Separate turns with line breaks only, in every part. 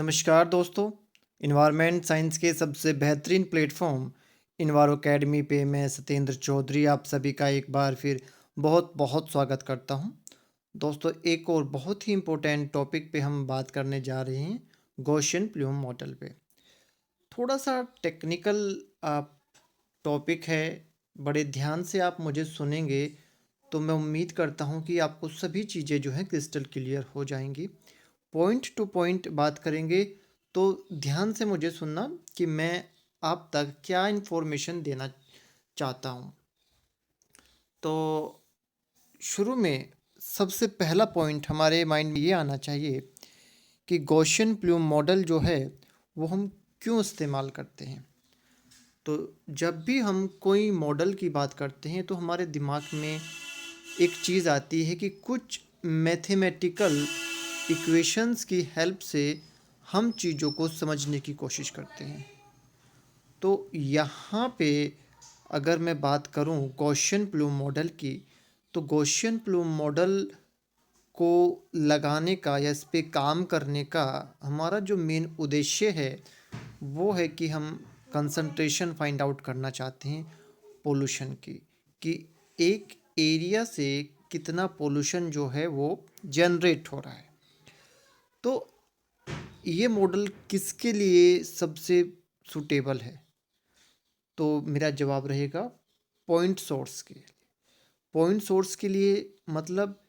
नमस्कार दोस्तों। Environment science के सबसे बेहतरीन प्लेटफॉर्म इन्वायरो अकेडमी पे मैं सत्येंद्र चौधरी आप सभी का एक बार फिर बहुत बहुत स्वागत करता हूं। दोस्तों, एक और बहुत ही इम्पोर्टेंट टॉपिक पे हम बात करने जा रहे हैं, गॉसियन प्लूम मॉडल पे। थोड़ा सा टेक्निकल टॉपिक है, बड़े ध्यान से आप मुझे सुनेंगे तो मैं उम्मीद करता हूं कि आपको सभी चीज़ें जो हैं क्रिस्टल क्लियर हो जाएंगी। पॉइंट टू पॉइंट बात करेंगे तो ध्यान से मुझे सुनना कि मैं आप तक क्या इन्फॉर्मेशन देना चाहता हूँ। तो शुरू में सबसे पहला पॉइंट हमारे माइंड में ये आना चाहिए कि गॉसियन प्लूम मॉडल जो है वो हम क्यों इस्तेमाल करते हैं। तो जब भी हम कोई मॉडल की बात करते हैं तो हमारे दिमाग में एक चीज़ आती है कि कुछ मैथमेटिकल इक्वेशंस की हेल्प से हम चीज़ों को समझने की कोशिश करते हैं। तो यहाँ पे अगर मैं बात करूँ गॉसियन प्लूम मॉडल की, तो गॉसियन प्लूम मॉडल को लगाने का या इस पे काम करने का हमारा जो मेन उद्देश्य है वो है कि हम कंसंट्रेशन फाइंड आउट करना चाहते हैं पोल्यूशन की, कि एक एरिया से कितना पोल्यूशन जो है वो जनरेट हो रहा है। तो ये मॉडल किसके लिए सबसे सूटेबल है? तो मेरा जवाब रहेगा पॉइंट सोर्स के लिए। पॉइंट सोर्स के लिए मतलब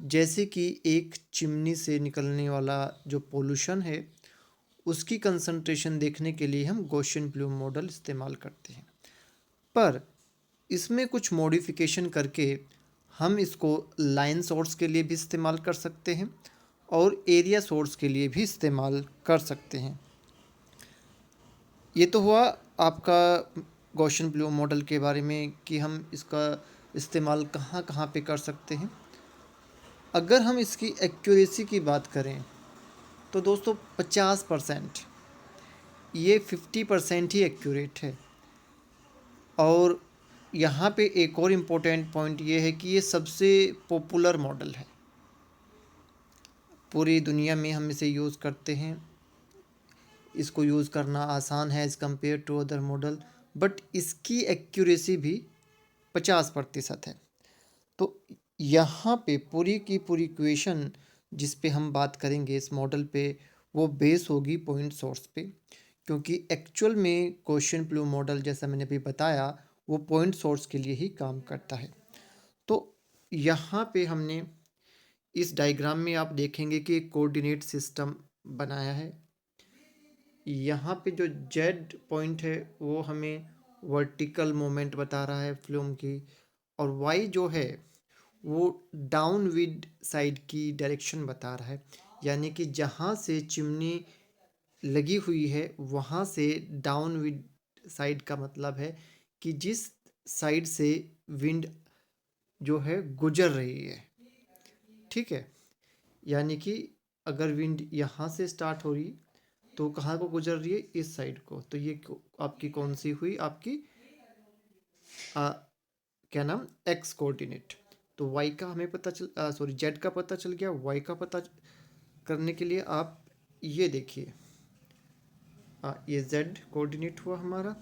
जैसे कि एक चिमनी से निकलने वाला जो पोल्यूशन है उसकी कंसंट्रेशन देखने के लिए हम गॉसियन प्लूम मॉडल इस्तेमाल करते हैं। पर इसमें कुछ मॉडिफिकेशन करके हम इसको लाइन सोर्स के लिए भी इस्तेमाल कर सकते हैं और एरिया सोर्स के लिए भी इस्तेमाल कर सकते हैं। ये तो हुआ आपका गॉसियन प्लूम मॉडल के बारे में कि हम इसका इस्तेमाल कहाँ कहाँ पे कर सकते हैं। अगर हम इसकी एक्यूरेसी की बात करें तो दोस्तों 50%, ये 50% ही एक्यूरेट है। और यहाँ पे एक और इम्पोर्टेंट पॉइंट ये है कि ये सबसे पॉपुलर मॉडल है, पूरी दुनिया में हम इसे यूज़ करते हैं। इसको यूज़ करना आसान है as compare to other model, but इसकी एक्यूरेसी भी 50% है। तो यहाँ पे पूरी की पूरी इक्वेशन जिस पे हम बात करेंगे इस मॉडल पे वो बेस होगी पॉइंट सोर्स पे, क्योंकि एक्चुअल में गॉसियन प्लूम मॉडल जैसा मैंने अभी बताया वो पॉइंट सोर्स के लिए ही काम करता है। तो यहाँ पे हमने इस डायग्राम में आप देखेंगे कि एक कोऑर्डिनेट सिस्टम बनाया है। यहाँ पे जो जेड पॉइंट है वो हमें वर्टिकल मोमेंट बता रहा है फ्लूम की, और वाई जो है वो डाउनविड साइड की डायरेक्शन बता रहा है। यानी कि जहाँ से चिमनी लगी हुई है वहाँ से डाउनविड साइड का मतलब है कि जिस साइड से विंड जो है गुजर रही है। ठीक है, यानी कि अगर विंड यहाँ से स्टार्ट हो रही तो कहाँ को गुजर रही है, इस साइड को। तो ये आपकी कौन सी हुई, आपकी आ, क्या नाम, एक्स कोऑर्डिनेट। तो वाई का हमें पता चल सॉरी जेड का पता चल गया। वाई का पता करने के लिए आप ये देखिए, ये जेड कोऑर्डिनेट हुआ हमारा,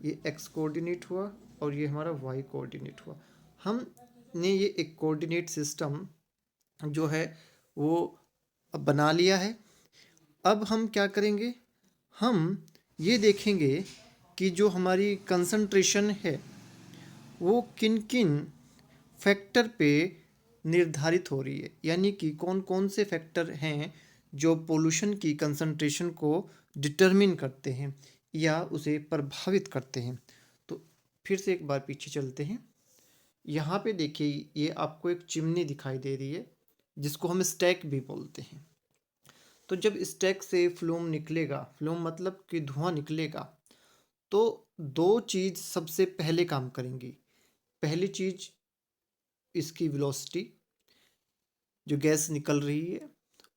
ये एक्स कोऑर्डिनेट हुआ और ये हमारा वाई कोऑर्डिनेट हुआ। हमने ये एक कोऑर्डिनेट सिस्टम जो है वो अब बना लिया है। अब हम क्या करेंगे, हम ये देखेंगे कि जो हमारी कंसंट्रेशन है वो किन किन फैक्टर पे निर्धारित हो रही है, यानी कि कौन कौन से फैक्टर हैं जो पोल्यूशन की कंसंट्रेशन को डिटरमिन करते हैं या उसे प्रभावित करते हैं। तो फिर से एक बार पीछे चलते हैं। यहाँ पे देखिए, ये आपको एक चिमनी दिखाई दे रही है जिसको हम स्टैक भी बोलते हैं। तो जब स्टैक से फ्लूम निकलेगा, फ्लूम मतलब कि धुआं निकलेगा, तो दो चीज़ सबसे पहले काम करेंगी। पहली चीज़ इसकी वेलोसिटी, जो गैस निकल रही है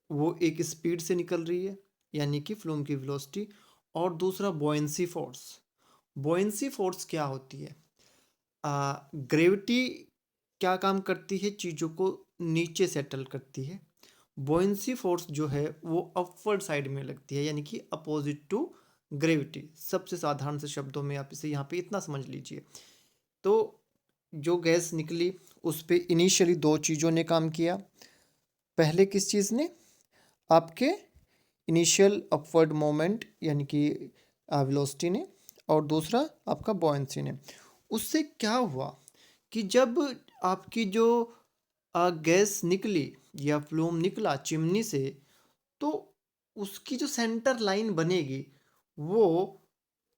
वो एक स्पीड से निकल रही है यानी कि फ्लूम की वेलोसिटी। और दूसरा बॉयंसी फोर्स। बॉयंसी फोर्स क्या होती है? ग्रेविटी क्या काम करती है, चीज़ों को नीचे सेटल करती है। बॉयंसी फोर्स जो है वो अपवर्ड साइड में लगती है, यानी कि अपोजिट टू ग्रेविटी। सबसे साधारण से शब्दों में आप इसे यहाँ पे इतना समझ लीजिए। तो जो गैस निकली उस पे इनिशियली दो चीज़ों ने काम किया। पहले किस चीज़ ने? आपके इनिशियल अपवर्ड मोमेंट यानी कि वेलोसिटी ने, और दूसरा आपका बॉयंसी ने। उससे क्या हुआ कि जब आपकी जो गैस निकली या फ्लूम निकला चिमनी से, तो उसकी जो सेंटर लाइन बनेगी वो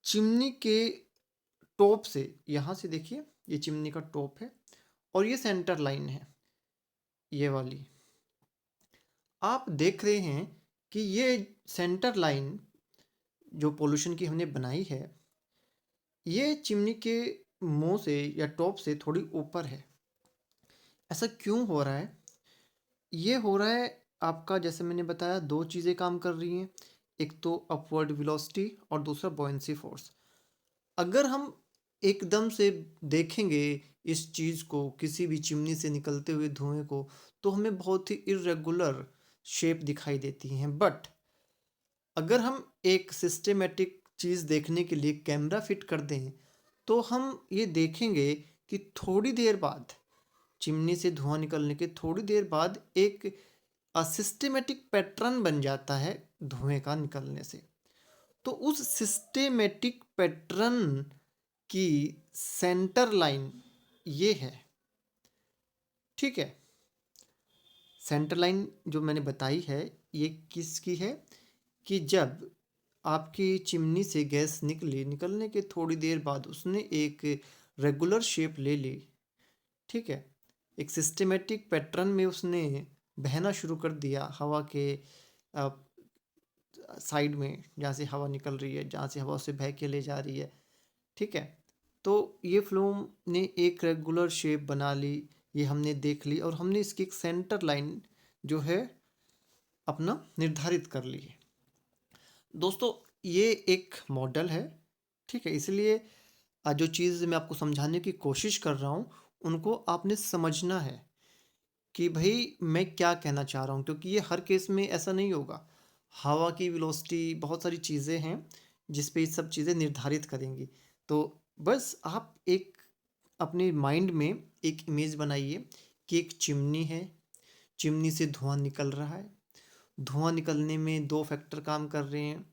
चिमनी के टॉप से, यहाँ से देखिए ये चिमनी का टॉप है और ये सेंटर लाइन है, ये वाली आप देख रहे हैं कि ये सेंटर लाइन जो पोल्यूशन की हमने बनाई है, ये चिमनी के मुंह से या टॉप से थोड़ी ऊपर है। ऐसा क्यों हो रहा है? ये हो रहा है आपका, जैसे मैंने बताया, दो चीज़ें काम कर रही हैं। एक तो अपवर्ड वेलोसिटी और दूसरा बॉयंसी फोर्स। अगर हम एकदम से देखेंगे इस चीज़ को, किसी भी चिमनी से निकलते हुए धुएं को, तो हमें बहुत ही इरेगुलर शेप दिखाई देती हैं। बट अगर हम एक सिस्टेमेटिक चीज़ देखने के लिए कैमरा फिट कर दें तो हम ये देखेंगे कि थोड़ी देर बाद, चिमनी से धुआं निकलने के थोड़ी देर बाद, एक सिस्टेमेटिक पैटर्न बन जाता है धुएं का निकलने से। तो उस सिस्टेमेटिक पैटर्न की सेंटर लाइन ये है। ठीक है, सेंटर लाइन जो मैंने बताई है ये किसकी है कि जब आपकी चिमनी से गैस निकली, निकलने के थोड़ी देर बाद उसने एक रेगुलर शेप ले ली। ठीक है, एक सिस्टेमेटिक पैटर्न में उसने बहना शुरू कर दिया हवा के साइड में, जहाँ से हवा निकल रही है, जहाँ से हवा उसे बह के ले जा रही है। ठीक है, तो ये फ्लूम ने एक रेगुलर शेप बना ली, ये हमने देख ली, और हमने इसकी एक सेंटर लाइन जो है अपना निर्धारित कर ली है। दोस्तों ये एक मॉडल है। ठीक है, इसलिए जो चीज़ मैं आपको समझाने की कोशिश कर रहा हूँ उनको आपने समझना है कि भाई मैं क्या कहना चाह रहा हूँ, क्योंकि ये हर केस में ऐसा नहीं होगा। हवा की वेलोसिटी, बहुत सारी चीज़ें हैं जिस पे ये सब चीज़ें निर्धारित करेंगी। तो बस आप एक अपने माइंड में एक इमेज बनाइए कि एक चिमनी है, चिमनी से धुआं निकल रहा है। धुआं निकलने में दो फैक्टर काम कर रहे हैं,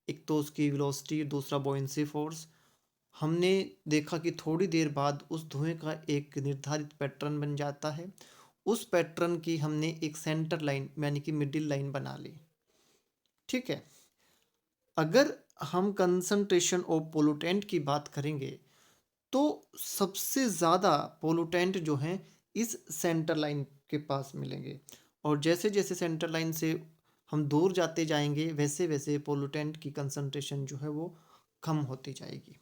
एक तो उसकी वेलोसिटी, दूसरा बॉयंसी फोर्स। हमने देखा कि थोड़ी देर बाद उस धुएं का एक निर्धारित पैटर्न बन जाता है। उस पैटर्न की हमने एक सेंटर लाइन यानी कि मिडिल लाइन बना ली। ठीक है, अगर हम कंसंट्रेशन ऑफ पोलूटेंट की बात करेंगे तो सबसे ज़्यादा पोलूटेंट जो हैं इस सेंटर लाइन के पास मिलेंगे, और जैसे जैसे सेंटर लाइन से हम दूर जाते जाएंगे वैसे वैसे पोलूटेंट की कंसंट्रेशन जो है वो कम होती जाएगी।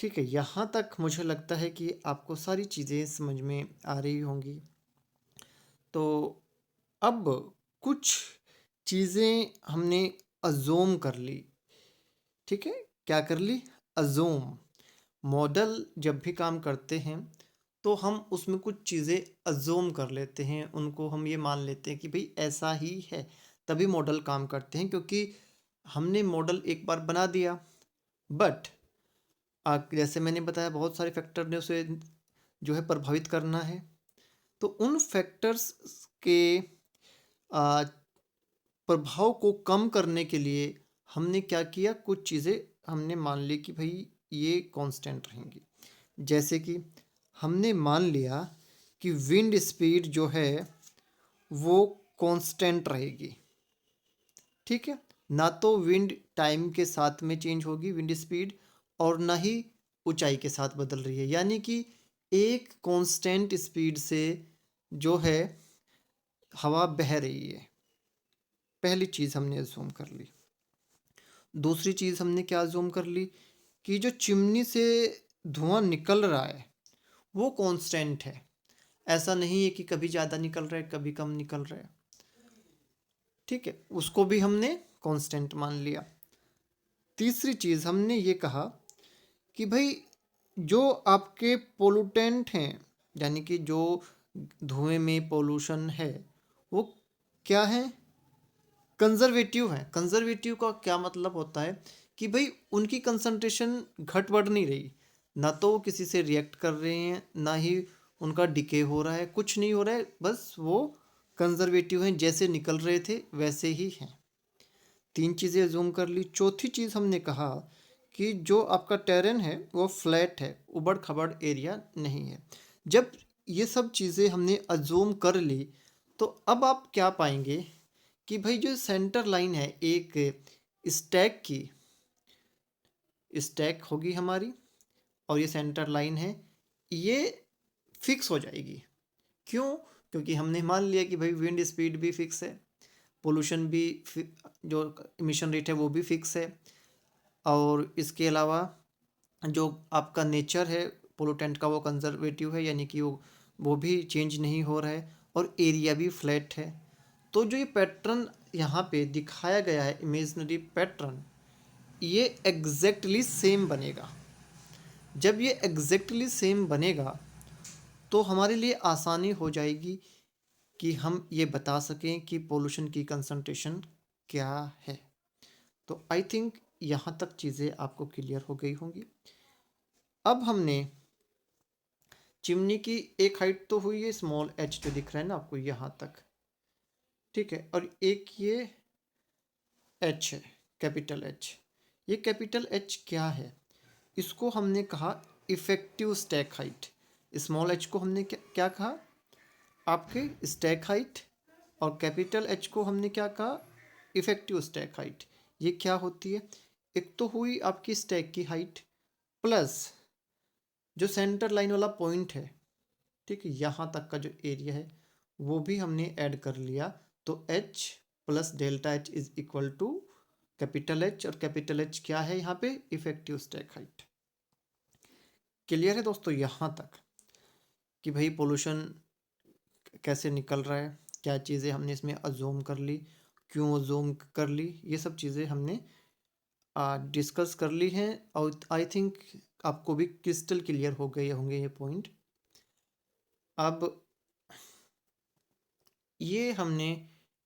ठीक है, यहाँ तक मुझे लगता है कि आपको सारी चीज़ें समझ में आ रही होंगी। तो अब कुछ चीज़ें हमने अजूम कर ली। ठीक है, क्या कर ली? अजूम। मॉडल जब भी काम करते हैं तो हम उसमें कुछ चीज़ें अजूम कर लेते हैं, उनको हम ये मान लेते हैं कि भाई ऐसा ही है, तभी मॉडल काम करते हैं, क्योंकि हमने मॉडल एक बार बना दिया। बट जैसे मैंने बताया बहुत सारे फैक्टर ने उसे जो है प्रभावित करना है। तो उन फैक्टर्स के आ, प्रभाव को कम करने के लिए हमने क्या किया, कुछ चीज़ें हमने मान ली कि भाई ये कांस्टेंट रहेंगी। जैसे कि हमने मान लिया कि विंड स्पीड जो है वो कांस्टेंट रहेगी। ठीक है, ना तो विंड टाइम के साथ में चेंज होगी विंड स्पीड, और ना ही ऊंचाई के साथ बदल रही है, यानी कि एक कांस्टेंट स्पीड से जो है हवा बह रही है। पहली चीज़ हमने अज्यूम कर ली। दूसरी चीज़ हमने क्या अज्यूम कर ली कि जो चिमनी से धुआं निकल रहा है वो कांस्टेंट है। ऐसा नहीं है कि कभी ज़्यादा निकल रहा है कभी कम निकल रहा है। ठीक है, उसको भी हमने कांस्टेंट मान लिया। तीसरी चीज़ हमने ये कहा कि भाई जो आपके पोलूटेंट हैं, यानी कि जो धुएं में पोल्यूशन है, वो क्या है, कंजर्वेटिव है। कंजर्वेटिव का क्या मतलब होता है कि भाई उनकी कंसंट्रेशन घट बढ़ नहीं रही, ना तो वो किसी से रिएक्ट कर रहे हैं, ना ही उनका डिके हो रहा है, कुछ नहीं हो रहा है, बस वो कंजर्वेटिव हैं, जैसे निकल रहे थे वैसे ही हैं। तीन चीज़ें जूम कर ली। चौथी चीज़ हमने कहा कि जो आपका टेरेन है वो फ्लैट है, उबड़ खबड़ एरिया नहीं है। जब ये सब चीज़ें हमने अजूम कर ली तो अब आप क्या पाएंगे कि भाई जो सेंटर लाइन है एक स्टैक की, स्टैक होगी हमारी, और ये सेंटर लाइन है, ये फिक्स हो जाएगी। क्यों? क्योंकि हमने मान लिया कि भाई विंड स्पीड भी फिक्स है, पोल्यूशन भी जो इमिशन रेट है वो भी फिक्स है, और इसके अलावा जो आपका नेचर है पोलूटेंट का वो कंजर्वेटिव है, यानी कि वो भी चेंज नहीं हो रहा है, और एरिया भी फ्लैट है। तो जो ये पैटर्न यहाँ पे दिखाया गया है, इमेजनरी पैटर्न, ये एग्जैक्टली सेम बनेगा। जब ये एग्जैक्टली सेम बनेगा तो हमारे लिए आसानी हो जाएगी कि हम ये बता सकें कि पोल्यूशन की कंसंट्रेशन क्या है। तो आई थिंक यहाँ तक चीज़ें आपको क्लियर हो गई होंगी। अब हमने चिमनी की एक हाइट तो हुई है, स्मॉल एच जो दिख रहा है ना आपको यहाँ तक, ठीक है, और एक ये एच है, कैपिटल एच। ये कैपिटल एच क्या है? इसको हमने कहा effective stack height. Small H को हमने क्या कहा? आपके स्टैक हाइट। और कैपिटल एच को हमने क्या कहा? Effective stack height. ये क्या होती है? एक तो हुई आपकी स्टैक की हाइट प्लस जो सेंटर लाइन वाला पॉइंट है, ठीक है, यहाँ तक का जो एरिया है वो भी हमने ऐड कर लिया। तो H plus delta H is equal to capital H, और कैपिटल एच क्या है यहाँ पे? Effective stack height. क्लियर है दोस्तों यहाँ तक कि भाई पोल्यूशन कैसे निकल रहा है, क्या चीज़ें हमने इसमें अजूम कर ली, क्यों अजूम कर ली, ये सब चीज़ें हमने डिस्कस कर ली हैं, और आई थिंक आपको भी क्रिस्टल क्लियर हो गए होंगे ये पॉइंट। अब ये हमने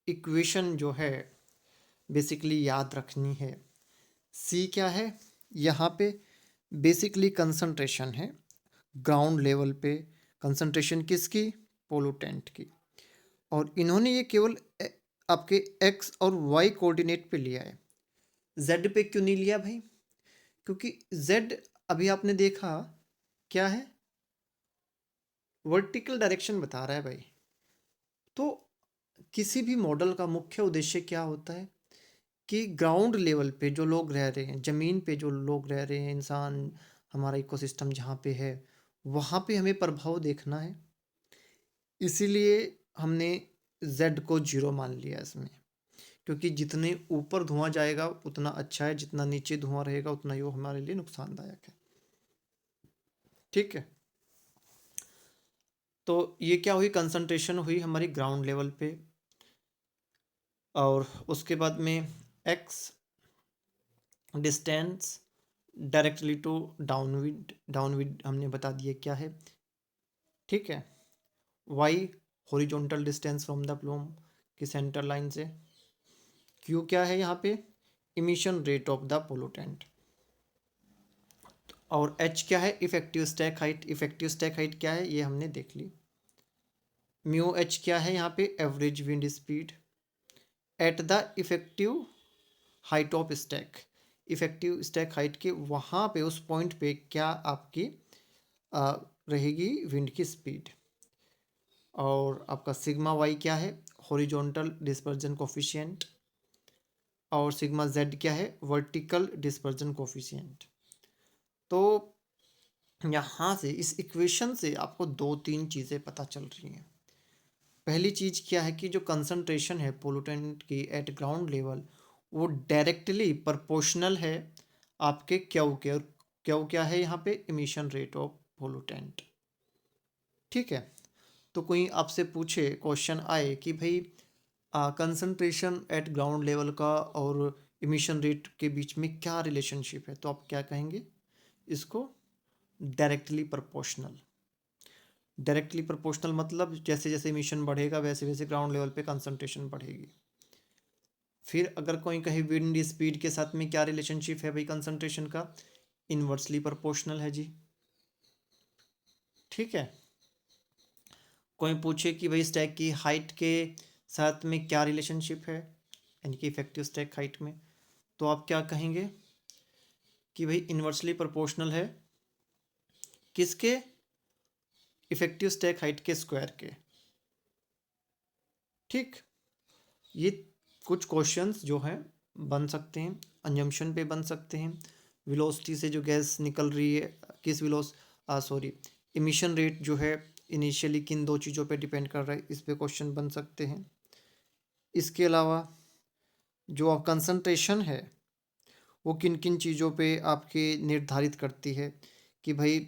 इक्वेशन जो है बेसिकली याद रखनी है। सी क्या है? यहाँ पे बेसिकली कंसंट्रेशन है ग्राउंड लेवल पे। कंसंट्रेशन किसकी? पोलूटेंट की। और इन्होंने ये केवल आपके एक्स और वाई कोऑर्डिनेट पे लिया है, जेड पे क्यों नहीं लिया भाई? क्योंकि जेड अभी आपने देखा क्या है, वर्टिकल डायरेक्शन बता रहा है भाई। तो किसी भी मॉडल का मुख्य उद्देश्य क्या होता है कि ग्राउंड लेवल पे जो लोग रह रहे हैं, ज़मीन पे जो लोग रह रहे हैं, इंसान, हमारा इकोसिस्टम जहाँ पे है, वहाँ पे हमें प्रभाव देखना है। इसीलिए हमने जेड को जीरो मान लिया इसमें, क्योंकि जितने ऊपर धुआं जाएगा उतना अच्छा है, जितना नीचे धुआं रहेगा उतना ही वो हमारे लिए नुकसानदायक है। ठीक है, तो ये क्या हुई? कंसंट्रेशन हुई हमारी ग्राउंड लेवल पे, और उसके बाद में X distance directly to downwind, downwind हमने बता दिया क्या है, ठीक है। Y horizontal distance from the plume की सेंटर लाइन से। क्यू क्या है यहाँ पे? Emission rate of the pollutant. और एच क्या है? Effective stack height. Effective stack height क्या है ये हमने देख ली। म्यू एच क्या है यहाँ पे? Average wind speed at the effective height of stack. Effective stack height के वहाँ पे उस पॉइंट पे क्या आपकी रहेगी विंड की स्पीड। और आपका सिग्मा वाई क्या है? Horizontal dispersion coefficient. और सिग्मा जेड क्या है? Vertical dispersion coefficient. तो यहाँ से इस इक्वेशन से आपको दो तीन चीज़ें पता चल रही हैं। पहली चीज़ क्या है कि जो कंसंट्रेशन है पोलूटेंट की एट ग्राउंड लेवल, वो डायरेक्टली प्रोपोर्शनल है आपके क्यू के। और क्यू क्या है यहाँ पे? Emission rate of pollutant. ठीक है, तो कोई आपसे पूछे, क्वेश्चन आए कि भाई कंसंट्रेशन एट ग्राउंड लेवल का और इमिशन रेट के बीच में क्या रिलेशनशिप है, तो आप क्या कहेंगे? इसको डायरेक्टली प्रोपोर्शनल। डायरेक्टली प्रोपोर्शनल मतलब जैसे जैसे इमिशन बढ़ेगा वैसे वैसे ग्राउंड लेवल पे कंसंट्रेशन बढ़ेगी। फिर अगर कोई कहे विंड स्पीड के साथ में क्या रिलेशनशिप है भाई कंसंट्रेशन का, इनवर्सली प्रोपोर्शनल है जी। ठीक है। कोई पूछे कि भाई स्टैक की हाइट के साथ में क्या रिलेशनशिप है, यानी कि इफेक्टिव स्टैक हाइट में, तो आप क्या कहेंगे कि भाई इनवर्सली प्रोपोर्शनल है किसके, इफेक्टिव स्टैक हाइट के स्क्वायर के। ठीक। ये कुछ क्वेश्चंस जो हैं बन सकते हैं, अंजम्पशन पे बन सकते हैं। वेलोसिटी से जो गैस निकल रही है किस इमिशन रेट जो है इनिशियली किन दो चीज़ों पे डिपेंड कर रहा है, इस पे क्वेश्चन बन सकते हैं। इसके अलावा जो कंसंट्रेशन है वो किन किन चीज़ों पे आपके निर्धारित करती है, कि भाई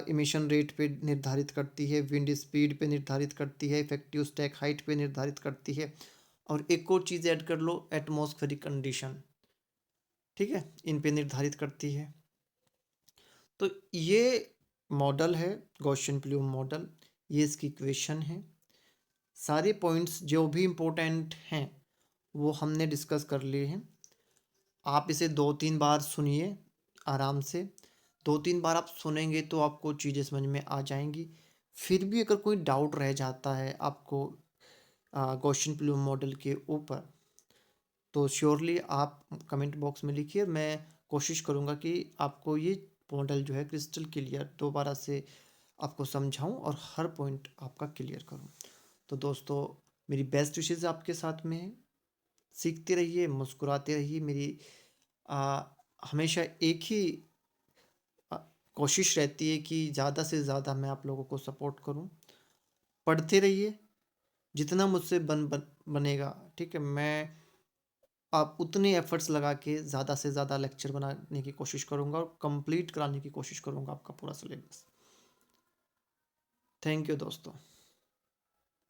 इमिशन रेट पे निर्धारित करती है, विंड स्पीड पे निर्धारित करती है, इफेक्टिव स्टैक हाइट पे निर्धारित करती है, और एक और चीज़ ऐड कर लो, एटमॉस्फेरिक कंडीशन। ठीक है, इन पे निर्धारित करती है। तो ये मॉडल है गॉसियन प्लूम मॉडल, ये इसकी इक्वेशन है। सारे पॉइंट्स जो भी इम्पोर्टेंट हैं वो हमने डिस्कस कर लिए हैं। आप इसे 2-3 बार सुनिए आराम से, 2-3 बार आप सुनेंगे तो आपको चीज़ें समझ में आ जाएंगी। फिर भी अगर कोई डाउट रह जाता है आपको गॉसियन प्लूम मॉडल के ऊपर, तो श्योरली आप कमेंट बॉक्स में लिखिए, मैं कोशिश करूँगा कि आपको ये मॉडल जो है क्रिस्टल क्लियर दोबारा से आपको समझाऊँ और हर पॉइंट आपका क्लियर करूँ। तो दोस्तों, मेरी बेस्ट विशेज़ आपके साथ में है। सीखते रहिए, मुस्कुराते रहिए। मेरी आ, हमेशा एक ही आ, कोशिश रहती है कि ज़्यादा से ज़्यादा मैं आप लोगों को सपोर्ट करूं। पढ़ते रहिए, जितना मुझसे बनेगा। ठीक है, मैं आप उतने एफर्ट्स लगा के ज़्यादा से ज़्यादा लेक्चर बनाने की कोशिश करूँगा और कंप्लीट कराने की कोशिश करूँगा आपका पूरा सिलेबस। थैंक यू दोस्तों।